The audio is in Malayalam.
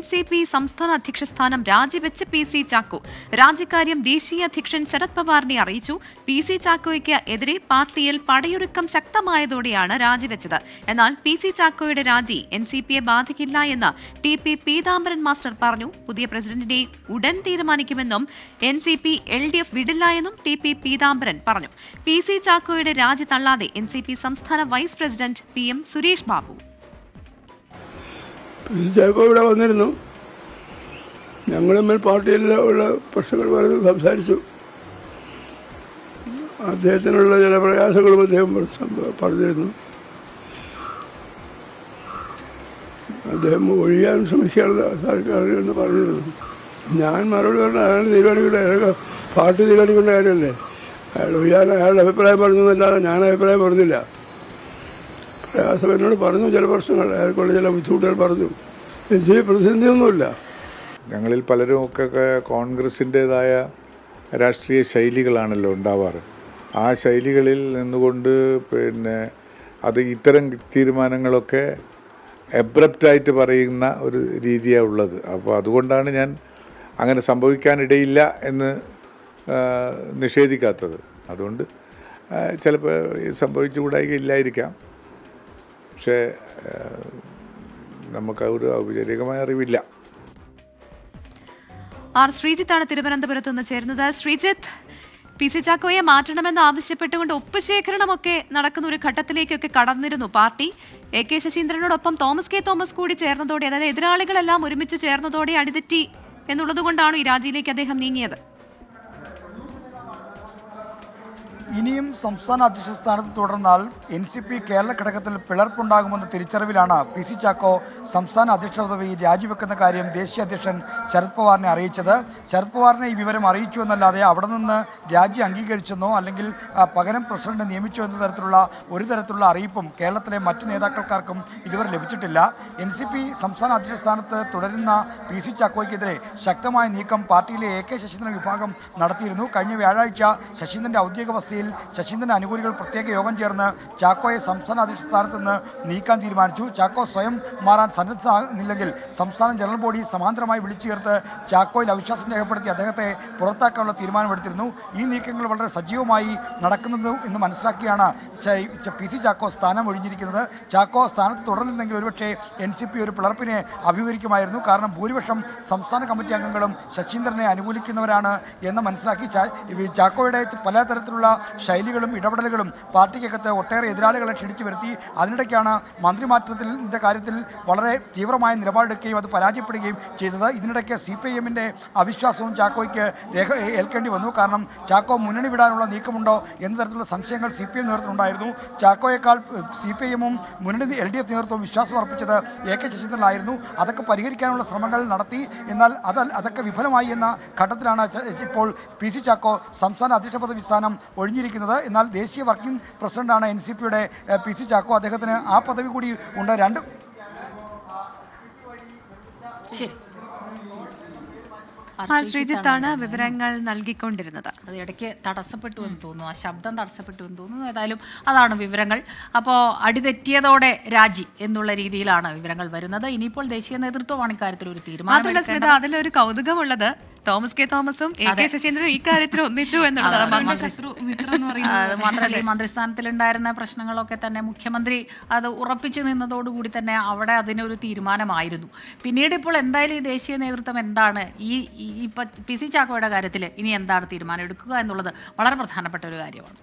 NCP സംസ്ഥാന അധ്യക്ഷ സ്ഥാനം രാജിവെച്ച് PC ചാക്കോ. രാജിക്കാര്യം ദേശീയ അധ്യക്ഷൻ ശരത് പവാറിനെ അറിയിച്ചു. PC ചാക്കോയ്ക്ക് എതിരെ പാർട്ടിയിൽ പടയൊരുക്കം ശക്തമായതോടെയാണ് രാജിവെച്ചത്. എന്നാൽ PC ചാക്കോയുടെ രാജി NCPയെ ബാധിക്കില്ല എന്ന് TP പീതാംബരൻ മാസ്റ്റർ പറഞ്ഞു. പുതിയ പ്രസിഡന്റിനെ ഉടൻ തീരുമാനിക്കുമെന്നും NCP LDF വിടില്ല എന്നും TP പീതാംബരൻ പറഞ്ഞു. PC ചാക്കോയുടെ രാജി തള്ളാതെ NCP സംസ്ഥാന vice president PM Suresh Babu. Chacko ഇവിടെ വന്നിരുന്നു. ഞങ്ങൾ തമ്മിൽ പാർട്ടിയിലുള്ള പ്രശ്നങ്ങൾ പറഞ്ഞ് സംസാരിച്ചു. അദ്ദേഹത്തിനുള്ള ചില പ്രയാസങ്ങളും അദ്ദേഹം പറഞ്ഞിരുന്നു. അദ്ദേഹം ഒഴിയാൻ ശ്രമിക്കുകയാണ് സർക്കാരിൽ പറഞ്ഞിരുന്നു. ഞാൻ മറുപടി പറഞ്ഞ അയാളുടെ തീരുമാനിക്കേണ്ട പാർട്ടി തീരുമാനിക്കേണ്ട കാര്യമല്ലേ. അയാൾ ഒഴിയാൻ അയാളുടെ അഭിപ്രായം പറഞ്ഞതല്ലാതെ ഞാൻ അഭിപ്രായം പറഞ്ഞില്ല. പ്രയാസം എന്നോട് പറഞ്ഞു, ചില പ്രശ്നങ്ങൾ അയാൾക്കുള്ള ചില ബുദ്ധിമുട്ടുകൾ പറഞ്ഞു. എനിക്ക് പ്രതിസന്ധിയൊന്നുമില്ല. ഞങ്ങളിൽ പലരും ഒക്കെ കോൺഗ്രസിൻ്റേതായ രാഷ്ട്രീയ ശൈലികളാണല്ലോ ഉണ്ടാവാറ്. ആ ശൈലികളിൽ നിന്നുകൊണ്ട് അത് ഇത്തരം തീരുമാനങ്ങളൊക്കെ എബ്രപ്റ്റായിട്ട് പറയുന്ന ഒരു രീതിയാണ് ഉള്ളത്. അപ്പോൾ അതുകൊണ്ടാണ് ഞാൻ അങ്ങനെ സംഭവിക്കാനിടയില്ല എന്ന് നിഷേധിക്കാത്തത്. അതുകൊണ്ട് ചിലപ്പോൾ സംഭവിച്ചുകൂടായില്ലായിരിക്കാം. പക്ഷേ നമുക്ക് ഒരു ഔപചാരികമായ അറിവില്ല. ശ്രീജിത്താണ് തിരുവനന്തപുരത്ത് നിന്ന് ചേരുന്നത്. ശ്രീജിത്ത്, PC ചാക്കോയെ മാറ്റണമെന്ന് ആവശ്യപ്പെട്ടുകൊണ്ട് ഒപ്പുശേഖരണമൊക്കെ നടക്കുന്ന ഒരു ഘട്ടത്തിലേക്കൊക്കെ കടന്നിരുന്നു പാർട്ടി. AK ശശീന്ദ്രനോടൊപ്പം തോമസ് കെ തോമസ് കൂടി ചേർന്നതോടെ, അതായത് എതിരാളികളെല്ലാം ഒരുമിച്ച് ചേർന്നതോടെ അടിതെറ്റി എന്നുള്ളത് കൊണ്ടാണ് ഈ രാജിയിലേക്ക് അദ്ദേഹം നീങ്ങിയത്. ഇനിയും സംസ്ഥാന അധ്യക്ഷ സ്ഥാനത്ത് തുടർന്നാൽ NCP കേരള ഘടകത്തിൽ പിളർപ്പുണ്ടാകുമെന്ന തിരിച്ചറിവിലാണ് PC ചാക്കോ സംസ്ഥാന അധ്യക്ഷ പദവി രാജിവെക്കുന്ന കാര്യം ദേശീയ അധ്യക്ഷൻ ശരത് പവാറിനെ അറിയിച്ചത്. ശരത് പവാറിനെ ഈ വിവരം അറിയിച്ചു എന്നല്ലാതെ അവിടെ നിന്ന് രാജി അംഗീകരിച്ചെന്നോ അല്ലെങ്കിൽ പകരം പ്രസിഡന്റ് നിയമിച്ചോ എന്ന തരത്തിലുള്ള അറിയിപ്പും കേരളത്തിലെ മറ്റു നേതാക്കൾക്കാർക്കും ഇതുവരെ ലഭിച്ചിട്ടില്ല. NCP സംസ്ഥാന അധ്യക്ഷ സ്ഥാനത്ത് തുടരുന്ന PC ചാക്കോയ്ക്കെതിരെ ശക്തമായ നീക്കം പാർട്ടിയിലെ AK ശശീന്ദ്രൻ വിഭാഗം നടത്തിയിരുന്നു. കഴിഞ്ഞ വ്യാഴാഴ്ച ശശീന്ദ്രന്റെ ഔദ്യോഗിക വസതിയിൽ ശശീന്ദ്രൻ അനുകൂലികൾ പ്രത്യേക യോഗം ചേർന്ന് ചാക്കോയെ സംസ്ഥാന അധ്യക്ഷ സ്ഥാനത്ത് നിന്ന് നീക്കാൻ തീരുമാനിച്ചു. ചാക്കോ സ്വയം മാറാൻ സന്നദ്ധമാകുന്നില്ലെങ്കിൽ സംസ്ഥാന ജനറൽ ബോഡി സമാന്തരമായി വിളിച്ചു ചേർത്ത് ചാക്കോയിൽ അവിശ്വാസം രേഖപ്പെടുത്തി അദ്ദേഹത്തെ പുറത്താക്കാനുള്ള തീരുമാനമെടുത്തിരുന്നു. ഈ നീക്കങ്ങൾ വളരെ സജീവമായി നടക്കുന്നത് എന്ന് മനസ്സിലാക്കിയാണ് PC ചാക്കോ സ്ഥാനം ഒഴിഞ്ഞിരിക്കുന്നത്. ചാക്കോ സ്ഥാനത്ത് തുടർന്നിരുന്നെങ്കിൽ ഒരുപക്ഷെ NCP ഒരു പിളർപ്പിനെ അഭിമുഖീകരിക്കുമായിരുന്നു. കാരണം ഭൂരിപക്ഷം സംസ്ഥാന കമ്മിറ്റി അംഗങ്ങളും ശശീന്ദ്രനെ അനുകൂലിക്കുന്നവരാണ് എന്ന് മനസ്സിലാക്കി ചാക്കോയുടെ പലതരത്തിലുള്ള ശൈലികളും ഇടപെടലുകളും പാർട്ടിക്കകത്ത് ഒട്ടേറെ എതിരാളികളെ ക്ഷണിച്ചു വരുത്തി. അതിനിടയ്ക്കാണ് മന്ത്രിമാറ്റത്തിൻ്റെ കാര്യത്തിൽ വളരെ തീവ്രമായ നിലപാടെടുക്കുകയും അത് പരാജയപ്പെടുകയും ചെയ്തത്. ഇതിനിടയ്ക്ക് CPIMൻ്റെ അവിശ്വാസവും ചാക്കോയ്ക്ക് ഏൽക്കേണ്ടി വന്നു. കാരണം ചാക്കോ മുന്നണി വിടാനുള്ള നീക്കമുണ്ടോ എന്ന തരത്തിലുള്ള സംശയങ്ങൾ CPM നേതൃത്വത്തിലുണ്ടായിരുന്നു. ചാക്കോയേക്കാൾ CPIMും മുന്നണി LDF നേതൃത്വവും വിശ്വാസം അർപ്പിച്ചത് AK ശശീന്ദ്രനിലായിരുന്നു. അതൊക്കെ പരിഹരിക്കാനുള്ള ശ്രമങ്ങൾ നടത്തി. എന്നാൽ അതൊക്കെ വിഫലമായി എന്ന ഘട്ടത്തിലാണ് ഇപ്പോൾ PC ചാക്കോ സംസ്ഥാന അധ്യക്ഷ പദവി സ്ഥാനം ഒഴിഞ്ഞിരിക്കുന്നത്. എന്നാൽ ദേശീയ വർക്കിംഗ് പ്രസിഡന്റാണ് NCPയുടെ PC ചാക്കോ. അദ്ദേഹത്തിന് ആ പദവി കൂടി ഉണ്ട്. ശ്രീജിത്താണ് വിവരങ്ങൾ നൽകിക്കൊണ്ടിരുന്നത്. അത് ഇടയ്ക്ക് തടസ്സപ്പെട്ടു എന്ന് തോന്നുന്നു, ആ ശബ്ദം തടസ്സപ്പെട്ടു എന്ന് തോന്നുന്നു. ഏതായാലും അതാണ് വിവരങ്ങൾ. അപ്പോൾ അടിതെറ്റിയതോടെ രാജി എന്നുള്ള രീതിയിലാണ് വിവരങ്ങൾ വരുന്നത്. ഇനിയിപ്പോൾ ദേശീയ നേതൃത്വമാണ് ഇക്കാര്യത്തിൽ ഒരു തീരുമാനം. അതിലൊരു കൗതുകമുള്ളത് തോമസ് കെ തോമസും AK ശശീന്ദ്രനും ഈ കാര്യത്തിൽ ഒന്നിച്ചു എന്നുള്ളതാണ്. മാത്രമല്ല, ഈ മന്ത്രിസ്ഥാനത്തിലുണ്ടായിരുന്ന പ്രശ്നങ്ങളൊക്കെ തന്നെ മുഖ്യമന്ത്രി അത് ഉറപ്പിച്ചു നിന്നതോടുകൂടി തന്നെ അവിടെ അതിനൊരു തീരുമാനമായിരുന്നു. പിന്നീട് ഇപ്പോൾ എന്തായാലും ഈ ദേശീയ നേതൃത്വം എന്താണ് PC ചാക്കോയുടെ കാര്യത്തിൽ ഇനി എന്താണ് തീരുമാനം എടുക്കുക എന്നുള്ളത് വളരെ പ്രധാനപ്പെട്ട ഒരു കാര്യമാണ്.